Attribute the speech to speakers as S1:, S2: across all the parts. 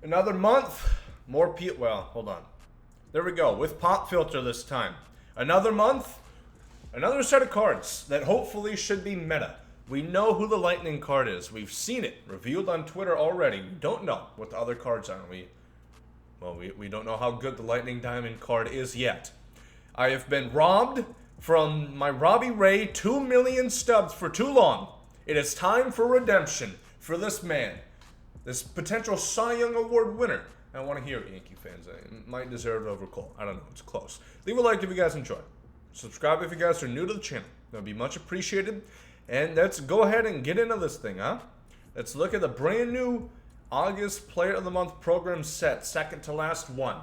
S1: Another month, more well, hold on. There we go, with pop filter this time. Another month, another set of cards that hopefully should be meta. We know who the Lightning card is. We've seen it revealed on Twitter already. We don't know what the other cards are. We don't know how good the Lightning Diamond card is yet. I have been robbed from my Robbie Ray 2 million stubs for too long. It is time for redemption for this man. This potential Cy Young Award winner. I want to hear it, Yankee fans. I might deserve it over Cole. I don't know. It's close. Leave a like if you guys enjoy. Subscribe if you guys are new to the channel. That would be much appreciated. And let's go ahead and get into this thing, huh? Let's look at the brand new August Player of the Month program set. Second to last one.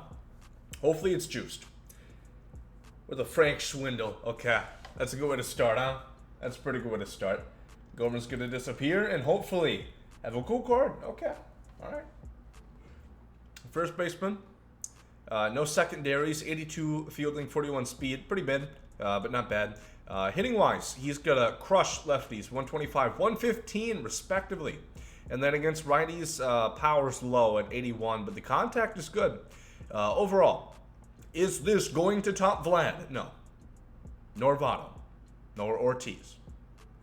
S1: Hopefully it's juiced. With a Frank Schwindel. Okay. That's a good way to start, huh? That's a pretty good way to start. Gomer's going to disappear and hopefully have a cool card. Okay. Alright. First baseman. No secondaries. 82 fielding, 41 speed. Pretty bad, but not bad. Hitting wise, he's gonna crush lefties. 125, 115 respectively. And then against righties, power's low at 81, but the contact is good. Overall, is this going to top Vlad? No. Nor Votto. Nor Ortiz.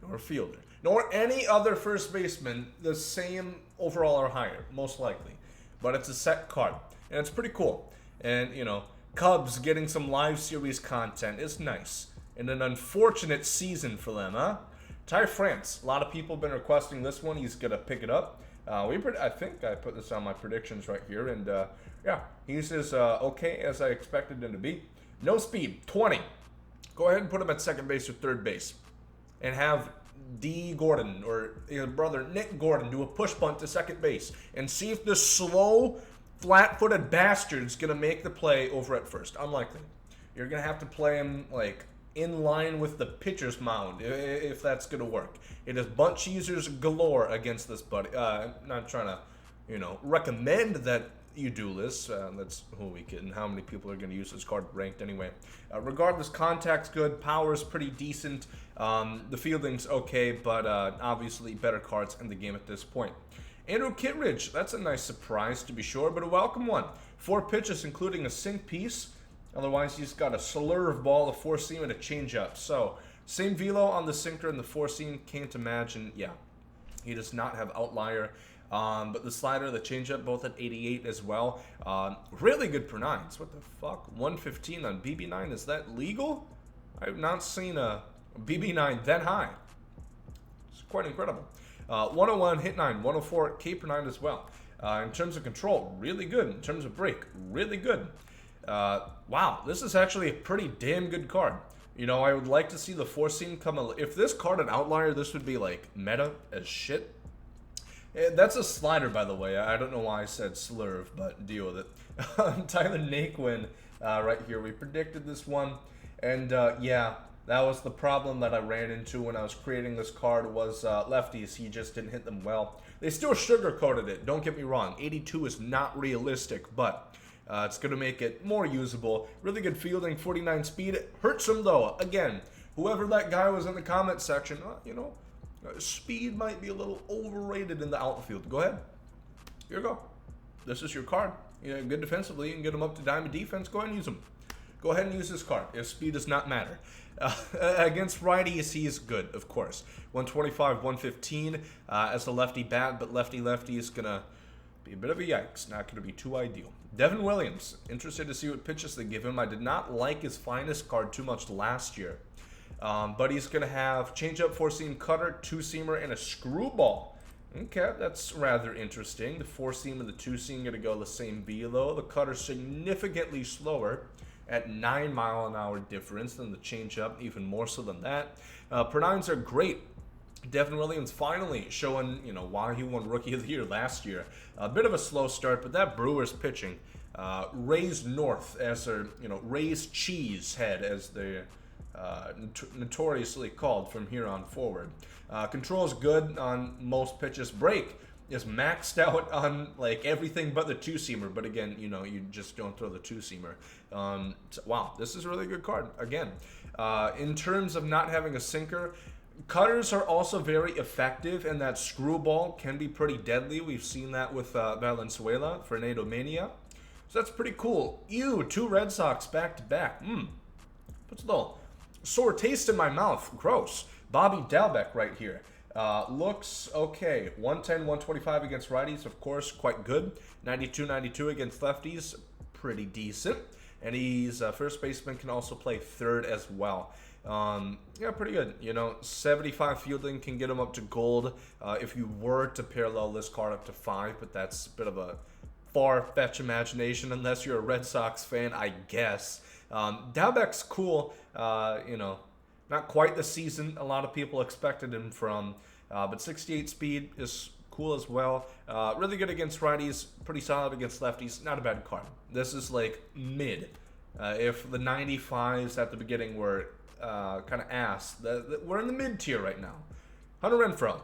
S1: Nor Fielder. Nor any other first baseman the same overall or higher, most likely. But it's a set card, and it's pretty cool. And, you know, Cubs getting some live series content is nice. And an unfortunate season for them, huh? Ty France, a lot of people have been requesting this one. He's going to pick it up. I think I put this on my predictions right here. And, yeah, he's as okay as I expected him to be. No speed, 20. Go ahead and put him at second base or third base. And have D. Gordon or his brother Nick Gordon do a push bunt to second base. And see if this slow, flat-footed bastard's going to make the play over at first. Unlikely. You're going to have to play him, like, in line with the pitcher's mound, if that's going to work. It is bunt cheesers galore against this buddy. I'm not trying to, you know, recommend that you do this. That's who we kidding. How many people are going to use this card ranked anyway? Regardless, contact's good. Power's pretty decent. The fielding's okay, but obviously better cards in the game at this point. Andrew Kittredge, that's a nice surprise to be sure, but a welcome one. 4 pitches, including a sink piece. Otherwise, he's got a slurve ball, a 4-seam, and a changeup. So, same velo on the sinker and the 4-seam. Can't imagine. Yeah, he does not have outlier. But the slider, the changeup, both at 88 as well. Really good per nines. What the fuck? 115 on BB9. Is that legal? I have not seen a BB9 that high. It's quite incredible. 101 hit 9, 104 K per 9 as well. In terms of control, really good. In terms of break, really good. Wow, this is actually a pretty damn good card. You know, I would like to see the 4-seam come. If this card an outlier, this would be like meta as shit. That's a slider, by the way. I don't know why I said slurve, but deal with it. Tyler Naquin right here. We predicted this one, and yeah, that was the problem that I ran into when I was creating this card was lefties. He just didn't hit them well. They still sugar-coated it. Don't get me wrong. 82 is not realistic, but it's going to make it more usable. Really good fielding, 49 speed. It hurts him, though. Again, whoever that guy was in the comment section, you know, speed might be a little overrated in the outfield. Go ahead. Here you go. This is your card. You know, good defensively. You can get him up to diamond defense. Go ahead and use him. Go ahead and use this card if speed does not matter. Against righties, he is good, of course. 125, 115 as a lefty bat, but lefty is going to be a bit of a yikes. Not going to be too ideal. Devin Williams. Interested to see what pitches they give him. I did not like his finest card too much last year. But he's going to have changeup, 4-seam cutter, 2-seamer, and a screwball. Okay, that's rather interesting. The 4-seam and the 2-seam going to go the same velo. The cutter significantly slower at 9-mile-an-hour difference than the changeup, even more so than that. Per nines are great. Devin Williams finally showing, you know, why he won Rookie of the Year last year. A bit of a slow start, but that Brewers pitching, Rays North as their, you know, Rays Cheese head as they're notoriously called from here on forward. Control is good on most pitches. Break is maxed out on like everything but the 2-seamer, but again, you know, you just don't throw the 2-seamer. So, wow, this is a really good card. Again, in terms of not having a sinker, Cutters are also very effective, and that screwball can be pretty deadly. We've seen that with Valenzuela, Fernando Mania. So that's pretty cool. Ew, 2 Red Sox back-to-back. Puts a little sore taste in my mouth. Gross. Bobby Dalbec right here. Looks okay. 110, 125 against righties, of course, quite good. 92, 92 against lefties, pretty decent. And he's first baseman, can also play third as well. Yeah, pretty good. You know, 75 fielding can get him up to gold if you were to parallel this card up to 5, but that's a bit of a far-fetched imagination unless you're a Red Sox fan, I guess. Dalbec's cool. You know, not quite the season a lot of people expected him from, but 68 speed is cool as well. Really good against righties, pretty solid against lefties. Not a bad card. This is like mid. If the 95s at the beginning were kind of ass, we're in the mid tier right now. Hunter Renfroe.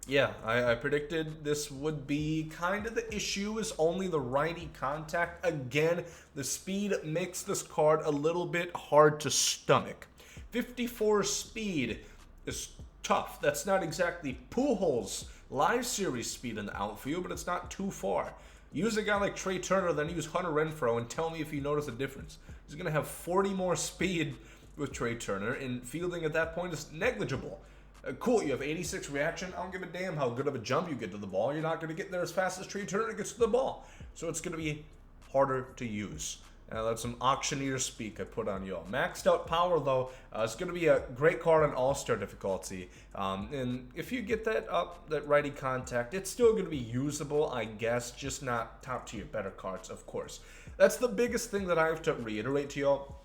S1: Yeah, I predicted this would be kind of the issue, is only the righty contact. Again, the speed makes this card a little bit hard to stomach. 54 speed is tough. That's not exactly Pujols live series speed in the outfield, but it's not too far. Use a guy like Trey Turner, then use Hunter Renfroe, and tell me if you notice a difference. He's going to have 40 more speed with Trey Turner, and fielding at that point is negligible. Cool, you have 86 reaction. I don't give a damn how good of a jump you get to the ball. You're not going to get there as fast as Trey Turner gets to the ball. So it's going to be harder to use. That's some auctioneer speak I put on y'all. Maxed out power, though, it's going to be a great card on all-star difficulty. And if you get that up, that righty contact, it's still going to be usable, I guess, just not top tier, better cards, of course. That's the biggest thing that I have to reiterate to y'all.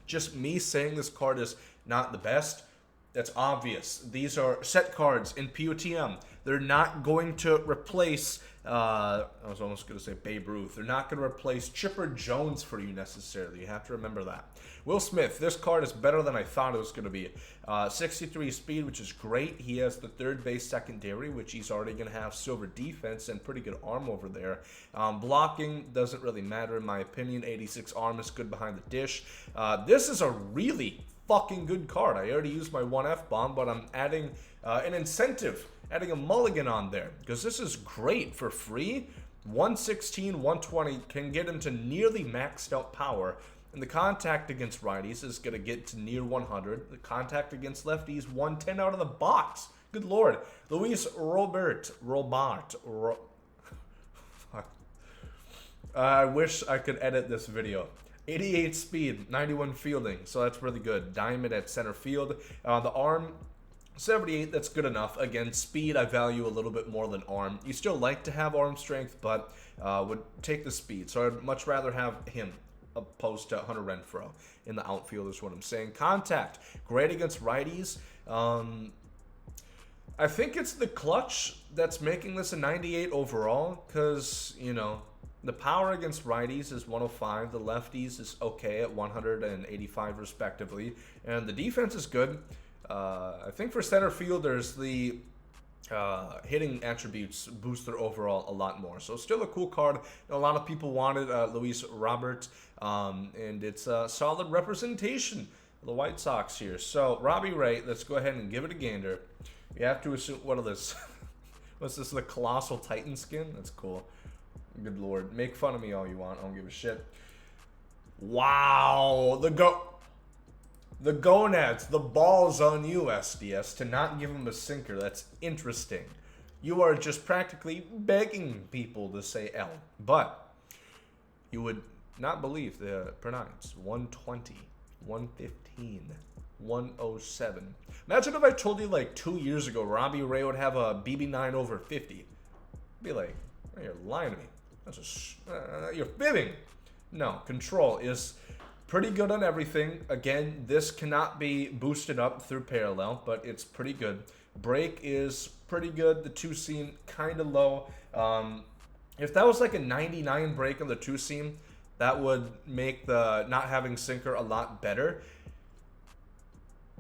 S1: Just me saying this card is not the best. That's obvious. These are set cards in POTM. They're not going to replace, I was almost going to say Babe Ruth. They're not going to replace Chipper Jones for you necessarily. You have to remember that. Will Smith, this card is better than I thought it was going to be. 63 speed, which is great. He has the third base secondary, which he's already going to have silver defense and pretty good arm over there. Blocking doesn't really matter in my opinion. 86 arm is good behind the dish. This is a really fucking good card. I already used my 1F bomb, but I'm adding an incentive, adding a mulligan on there, because this is great for free. 116, 120 can get him to nearly maxed out power, and the contact against righties is going to get to near 100. The contact against lefties, 110 out of the box. Good lord. Luis Robert. I wish I could edit this video. 88 speed, 91 fielding, so that's really good. Diamond at center field. The arm, 78, that's good enough. Again, speed I value a little bit more than arm. You still like to have arm strength, but would take the speed. So I'd much rather have him opposed to Hunter Renfroe in the outfield is what I'm saying. Contact, great against righties. I think it's the clutch that's making this a 98 overall, because, you know, the power against righties is 105. The lefties is okay at 185 respectively. And the defense is good. I think for center fielders, the hitting attributes boost their overall a lot more. So still a cool card. A lot of people wanted Luis Robert. And it's a solid representation of the White Sox here. So Robbie Ray, let's go ahead and give it a gander. You have to assume, what are this? What's this, the Colossal Titan skin? That's cool. Good lord. Make fun of me all you want. I don't give a shit. Wow. The gonads. The balls on you, SDS, to not give him a sinker. That's interesting. You are just practically begging people to say L. But you would not believe the pronouns. 120, 115, 107. Imagine if I told you like 2 years ago Robbie Ray would have a BB9 over 50. I'd be like, oh, you're lying to me. That's you're fibbing. No, control is pretty good on everything. Again, this cannot be boosted up through parallel, but it's pretty good. Break is pretty good. The two seam kind of low. If that was like a 99 break on the two seam, that would make the not having sinker a lot better,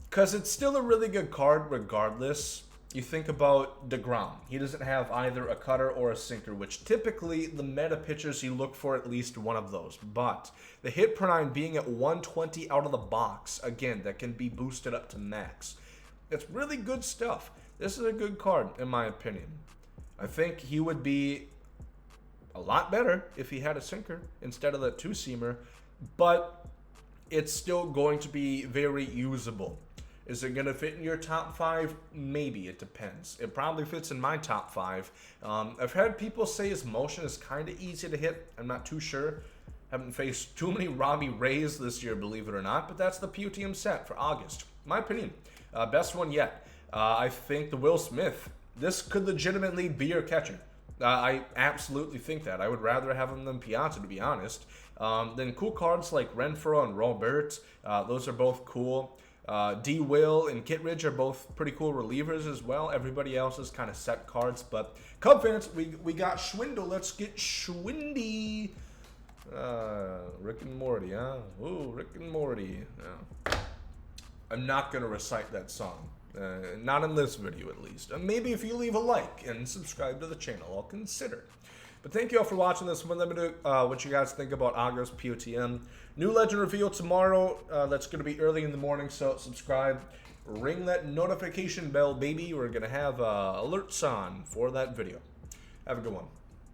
S1: because it's still a really good card regardless. You think about DeGrom. He doesn't have either a cutter or a sinker, which typically the meta pitchers you look for at least one of those. But the hit per nine being at 120 out of the box, again, that can be boosted up to max. It's really good stuff. This is a good card, in my opinion. I think he would be a lot better if he had a sinker instead of that two-seamer, but it's still going to be very usable. Is it going to fit in your top 5? Maybe. It depends. It probably fits in my top 5. I've had people say his motion is kind of easy to hit. I'm not too sure. Haven't faced too many Robbie Rays this year, believe it or not, but that's the POTM set for August. My opinion. Best one yet. I think the Will Smith. This could legitimately be your catcher. I absolutely think that. I would rather have him than Piazza, to be honest. Then cool cards like Renfroe and Robert. Those are both cool. D. Will and Kittredge are both pretty cool relievers as well. Everybody else is kind of set cards. But Cub fans, we got Schwindel. Let's get Schwindy. Rick and Morty, huh? Ooh, Rick and Morty. Yeah. I'm not going to recite that song. Not in this video, at least. Maybe if you leave a like and subscribe to the channel, I'll consider. But thank you all for watching this one. Let me know what you guys think about August POTM. New legend reveal tomorrow. That's going to be early in the morning, so subscribe. Ring that notification bell, baby. We're going to have alerts on for that video. Have a good one.